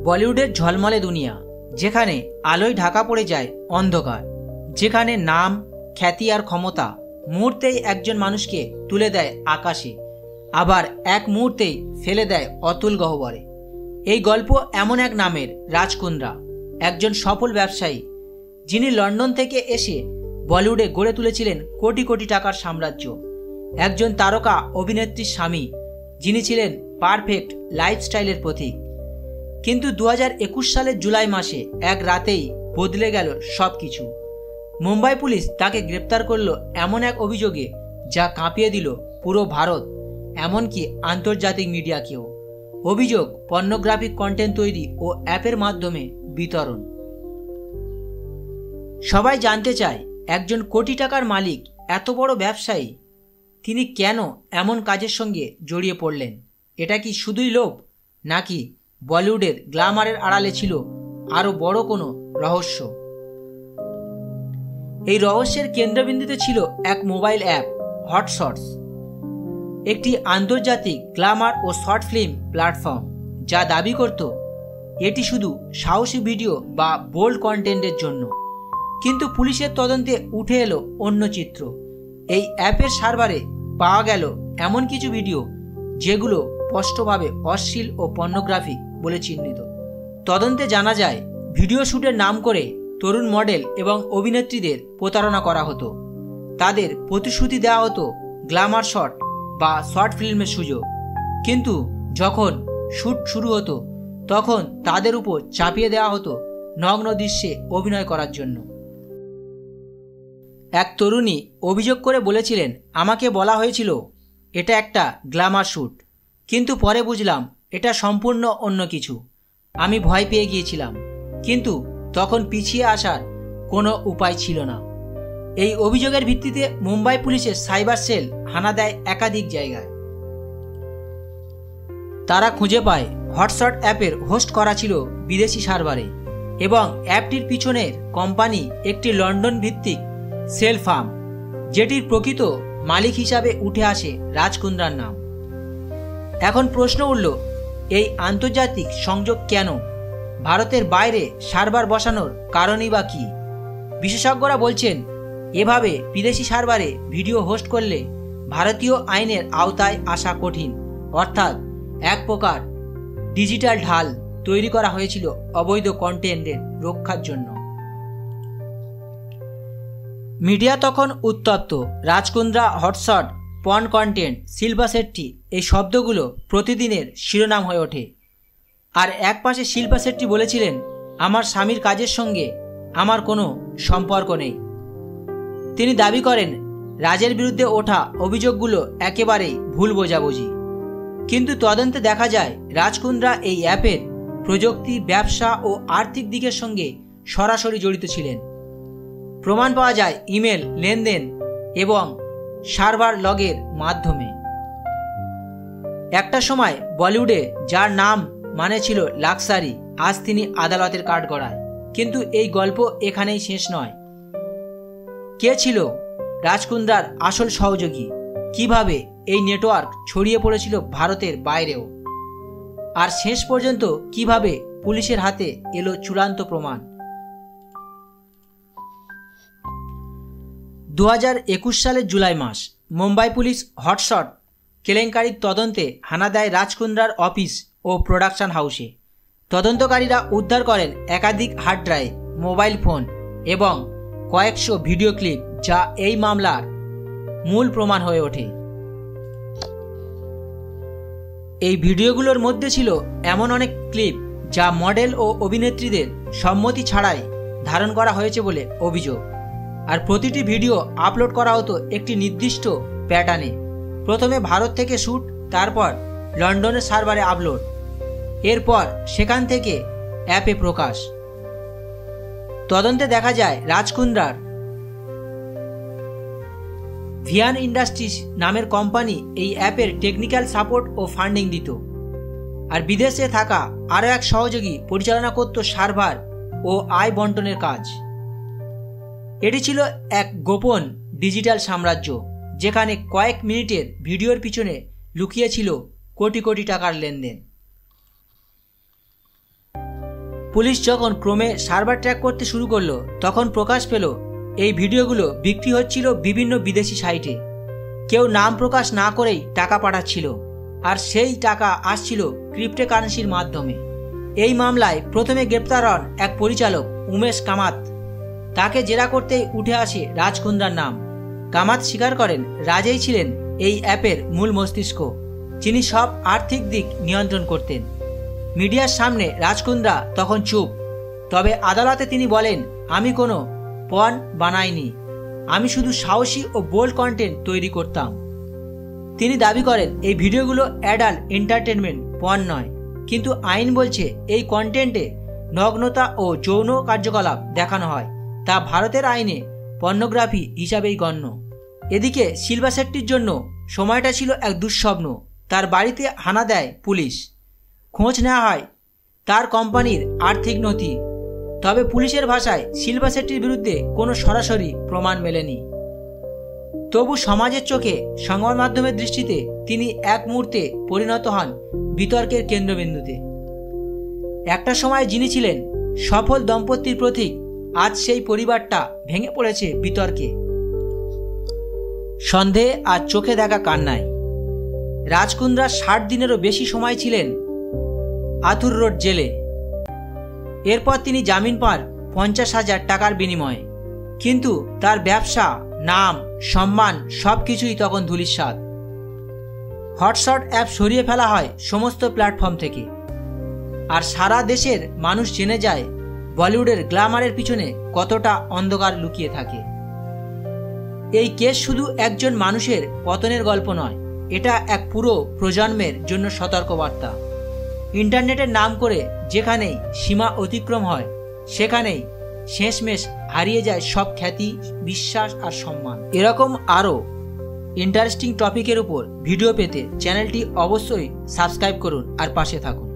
বলিউডের ঝলমলে দুনিয়া, যেখানে আলোয় ঢাকা পড়ে যায় অন্ধকার, যেখানে নাম, খ্যাতি আর ক্ষমতা মুহূর্তেই একজন মানুষকে তুলে দেয় আকাশে, আবার এক মুহূর্তেই ফেলে দেয় অতুল গহ্বরে। এই গল্প এমন এক নামের, রাজ কুন্দ্রা, একজন সফল ব্যবসায়ী, যিনি লন্ডন থেকে এসে বলিউডে গড়ে তুলেছিলেন কোটি কোটি টাকার সাম্রাজ্য। একজন তারকা অভিনেত্রীর স্বামী, যিনি ছিলেন পারফেক্ট লাইফস্টাইলের প্রতীক। কিন্তু 2021 সালের জুলাই মাসে এক রাতেই বদলে গেল সব কিছু। মুম্বাই পুলিশ তাকে গ্রেপ্তার করলো এমন এক অভিযোগে যা কাঁপিয়ে দিল পুরো ভারত, এমনকি আন্তর্জাতিক মিডিয়াকেও। অভিযোগ পর্নোগ্রাফিক কন্টেন্ট তৈরি ও অ্যাপের মাধ্যমে বিতরণ। সবাই জানতে চায়, একজন কোটি টাকার মালিক, এত বড় ব্যবসায়ী, তিনি কেন এমন কাজের সঙ্গে জড়িয়ে পড়লেন? এটা কি শুধুই লোভ, নাকি বলিউডের গ্ল্যামারের আড়ালে ছিল আরও বড় কোনো রহস্য? এই রহস্যের কেন্দ্রবিন্দুতে ছিল এক মোবাইল অ্যাপ, হটশটস, একটি আন্তর্জাতিক গ্ল্যামার ও শর্ট ফিল্ম প্ল্যাটফর্ম, যা দাবি করত এটি শুধু সাহসী ভিডিও বা বোল্ড কন্টেন্টের জন্য। কিন্তু পুলিশের তদন্তে উঠে এলো অন্য চিত্র। এই অ্যাপের সার্ভারে পাওয়া গেল এমন কিছু ভিডিও যেগুলো স্পষ্টভাবে অশ্লীল ও পর্নোগ্রাফিক বলে চিহ্নিত। তদন্তে জানা যায়, ভিডিও শ্যুটের নাম করে তরুণ মডেল এবং অভিনেত্রীদের প্রতারণা করা হতো। তাদের প্রতিশ্রুতি দেওয়া হতো গ্ল্যামার শট বা শর্ট ফিল্মের সুযোগ, কিন্তু যখন শ্যুট শুরু হতো তখন তাদের উপর চাপিয়ে দেওয়া হতো নগ্ন দৃশ্যে অভিনয় করার জন্য। এক তরুণী অভিযোগ করে বলেছিলেন, আমাকে বলা হয়েছিল এটা একটা গ্ল্যামার শ্যুট, কিন্তু পরে বুঝলাম এটা সম্পূর্ণ অন্য কিছু। আমি ভয় পেয়ে গিয়েছিলাম, কিন্তু তখন পিছিয়ে আসার কোনো উপায় ছিল না। এই অভিযোগের ভিত্তিতে মুম্বাই পুলিশের সাইবার সেল হানা দেয় একাধিক জায়গায়। তারা খুঁজে পায় হটশট অ্যাপের হোস্ট করা ছিল বিদেশি সার্ভারে, এবং অ্যাপটির পিছনের কোম্পানি একটি লন্ডন ভিত্তিক সেল ফার্ম, যেটির প্রকৃত মালিক হিসাবে উঠে আসে রাজ কুন্দ্রার নাম। এখন প্রশ্ন উঠল, এই আন্তর্জাতিক সংযোগ কেন? ভারতের বাইরে সার্ভার বসানোর কারণই বা কী? বিশেষজ্ঞরা বলছেন, এভাবে বিদেশি সার্ভারে ভিডিও হোস্ট করলে ভারতীয় আইনের আওতায় আসা কঠিন, অর্থাৎ এক প্রকার ডিজিটাল ঢাল তৈরি করা হয়েছিল অবৈধ কন্টেন্টের রক্ষার জন্য। মিডিয়া তখন উত্তপ্ত। Raj Kundra, hotshot, porn content, Shilpa Shetty, এই শব্দগুলো প্রতিদিনের শিরোনাম হয়ে ওঠে। আর এক পাশে শিল্পা শেট্টি বলেছিলেন, আমার স্বামীর কাজের সঙ্গে আমার কোনো সম্পর্ক নেই। তিনি দাবি করেন, রাজের বিরুদ্ধে ওঠা অভিযোগগুলো একেবারেই ভুল বোঝাবুঝি। কিন্তু তদন্তে দেখা যায়, রাজ কুন্দ্রা এই অ্যাপের প্রযুক্তি, ব্যবসা ও আর্থিক দিকের সঙ্গে সরাসরি জড়িত ছিলেন। প্রমাণ পাওয়া যায় ইমেল, লেনদেন এবং সার্ভার লগের মাধ্যমে। একটা সময় বলিউডে যার নাম মানে ছিল লাক্সারি, আজ তিনি আদালতের কাঠগড়ায়। কিন্তু এই গল্প এখানেই শেষ নয়। কে ছিল রাজ কুন্দ্রার আসল সহযোগী? কিভাবে এই নেটওয়ার্ক ছড়িয়ে পড়েছিল ভারতের বাইরেও? আর শেষ পর্যন্ত কিভাবে পুলিশের হাতে এলো চূড়ান্ত প্রমাণ? 2021 সালের জুলাই মাস, মুম্বাই পুলিশ হটশট কেলেঙ্কারির তদন্তে হানা দেয় রাজ কুন্দ্রার অফিস ও প্রোডাকশন হাউসে। তদন্তকারীরা উদ্ধার করেন একাধিক হার্ড ড্রাইভ, মোবাইল ফোন এবং কয়েকশো ভিডিও ক্লিপ, যা এই মামলার মূল প্রমাণ হয়ে ওঠে। এই ভিডিওগুলোর মধ্যে ছিল এমন অনেক ক্লিপ যা মডেল ও অভিনেত্রীদের সম্মতি ছাড়াই ধারণ করা হয়েছে বলে অভিযোগ। আর প্রতিটি ভিডিও আপলোড করা হতো একটি নির্দিষ্ট প্যাটার্নে। প্রথমে ভারত থেকে শ্যুট, তারপর লন্ডনের সার্ভারে আপলোড, এরপর সেখান থেকে অ্যাপে প্রকাশ। তদন্তে দেখা যায়, রাজ কুন্দ্রার ভিয়ান ইন্ডাস্ট্রিজ নামের কোম্পানি এই অ্যাপের টেকনিক্যাল সাপোর্ট ও ফান্ডিং দিত, আর বিদেশে থাকা আরও এক সহযোগী পরিচালনা করত সার্ভার ও আয় বন্টনের কাজ। এটি ছিল এক গোপন ডিজিটাল সাম্রাজ্য, যেখানে কয়েক মিনিটের ভিডিওর পিছনে লুকিয়ে ছিল কোটি কোটি টাকার লেনদেন। পুলিশ যখন ক্রমে সার্ভার ট্র্যাক করতে শুরু করলো তখন প্রকাশ পেল এই ভিডিওগুলো বিক্রি হচ্ছিল বিভিন্ন বিদেশি সাইটে। কেউ নাম প্রকাশ না করেই টাকা পাঠাচ্ছিল, আর সেই টাকা আসছিল ক্রিপ্টোকারেন্সির মাধ্যমে। এই মামলায় প্রথমে গ্রেপ্তার হন এক পরিচালক উমেশ কামাত। তাকে জেরা করতেই উঠে আসে রাজ কুন্দ্রার নাম। কামাত স্বীকার করেন রাজেই ছিলেন এই অ্যাপের মূল মস্তিষ্ক, যিনি সব আর্থিক দিক নিয়ন্ত্রণ করতেন। মিডিয়ার সামনে রাজ কুন্দ্রা তখন চুপ, তবে আদালতে তিনি বলেন, আমি কোনো পণ বানাইনি, আমি শুধু সাহসী ও বোল্ড কন্টেন্ট তৈরি করতাম। তিনি দাবি করেন এই ভিডিওগুলো অ্যাডাল্ট এন্টারটেনমেন্ট, পণ নয়, কিন্তু আইন বলছে এই কন্টেন্টে নগ্নতা ও যৌন কার্যকলাপ দেখানো হয়, তা ভারতের আইনে পর্নোগ্রাফি হিসাবেই গণ্য। এদিকে শিল্পা শেট্টির জন্য সময়টা ছিল এক দুঃস্বপ্ন। তার বাড়িতে হানা দেয় পুলিশ। খোঁজ নেওয়া হয় তার কোম্পানির আর্থিক নথি, তবে পুলিশের ভাষায় শিল্পা শেট্টির বিরুদ্ধে কোনো সরাসরি প্রমাণ মেলেনি। তবু সমাজের চোখে, সংবাদ মাধ্যমের দৃষ্টিতে তিনি এক মুহূর্তে পরিণত হন বিতর্কের কেন্দ্রবিন্দুতে। একটা সময় যিনি ছিলেন সফল দম্পতির প্রতীক, আজ সেই পরিবারটা ভেঙে পড়েছে বিতর্কে, সন্দেহ আর চোখে দেখা কান্নায়। রাজ কুন্দ্রা 60 দিনেরও বেশি সময় ছিলেন আথুর রোড জেলে। এরপর তিনি জামিন পান 50,000 টাকার বিনিময়ে, কিন্তু তার ব্যবসা, নাম, সম্মান সবকিছুই তখন ধূলিসাৎ। হটশট অ্যাপ সরিয়ে ফেলা হয় সমস্ত প্ল্যাটফর্ম থেকে, আর সারা দেশের মানুষ জেনে যায় বলিউডের গ্ল্যামারের পিছনে কতটা অন্ধকার লুকিয়ে থাকে। এই কেস শুধু একজন মানুষের পতনের গল্প নয়, এটা এক পুরো প্রজন্মের জন্য সতর্কবার্তা। ইন্টারনেটের নাম করে যেখানেই সীমা অতিক্রম হয়, সেখানেই শেষমেশ হারিয়ে যায় সব খ্যাতি, বিশ্বাস আর সম্মান। এরকম আরও ইন্টারেস্টিং টপিকের উপর ভিডিও পেতে চ্যানেলটি অবশ্যই সাবস্ক্রাইব করুন আর পাশে থাকুন।